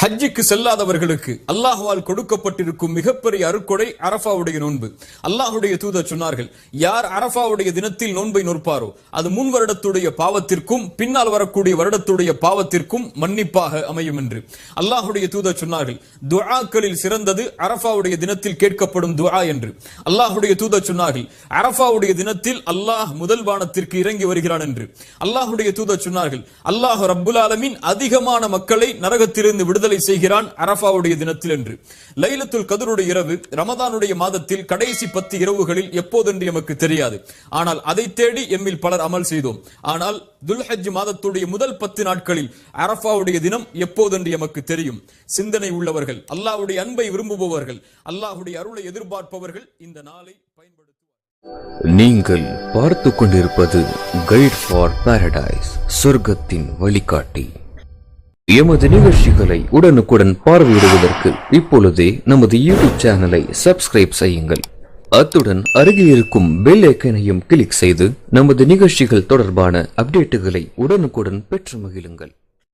ஹஜ்ஜுக்கு செல்லாதவர்களுக்கு அல்லாஹ்வால் கொடுக்கப்பட்டிருக்கும் மிகப்பெரிய அருட்கொடை அரஃபாவுடைய நோன்பு. அல்லாஹுடைய தூதர் சொன்னார்கள், யார் அரஃபாவுடைய தினத்தில் நோன்பை நோற்பாரோ அது முன் வருடத்துடைய பாவத்திற்கும் பின்னால் வரக்கூடிய வருடத்துடைய பாவத்திற்கும் மன்னிப்பாக அமையும் என்று அல்லாஹுடைய தூதர் சொன்னார்கள். துஆக்களில் சிறந்தது அரஃபாவுடைய தினத்தில் கேட்கப்படும் துஆ என்று அல்லாஹுடைய தூதர் சொன்னார்கள். அரஃபாவுடைய தினத்தில் அல்லாஹ் முதல் வானத்திற்கு இறங்கி வருகிறான் என்று அல்லாஹுடைய தூதர் சொன்னார்கள். அல்லாஹ் ரப்புல் ஆலமீன் அதிகமான மக்களை நரகத்திலிருந்து விடுதலை செய்கிறான் அரஃபாவுடைய தினத்தில் என்று. லைலத்துல் கத்ருடைய இரவு ரமதானுடைய மாதத்தில் கடைசி 10 இரவுகளில் எப்போதென்று எமக்கு தெரியாது. ஆனால் அதை தேடி எம்மில் பலர் அமல் செய்தோம். ஆனால் துல்ஹஜ் மாதத்துடைய முதல் 10 நாட்களில் அரஃபாவுடைய தினம் எப்போதென்று எமக்கு தெரியும். சிந்தனை உள்ளவர்கள், அல்லாஹ்வுடைய அன்பை விரும்புபவர்கள், அல்லாஹ்வுடைய அருளை எதிர்பார்ப்பவர்கள் இந்த நாளை பயன்படுத்துவார்கள். நீங்கள் பார்த்து கொண்டிருப்பது கைட் ஃபார் பாரடைஸ், சொர்க்கத்தின் வழிகாட்டி. எமது நிகழ்ச்சிகளை உடனுக்குடன் பார்வையிடுவதற்கு இப்பொழுதே நமது யூடியூப் சேனலை சப்ஸ்கிரைப் செய்யுங்கள். அத்துடன் அருகில் இருக்கும் பெல் ஐக்கனையும் கிளிக் செய்து நமது நிகழ்ச்சிகள் தொடர்பான அப்டேட்டுகளை உடனுக்குடன் பெற்று மகிழுங்கள்.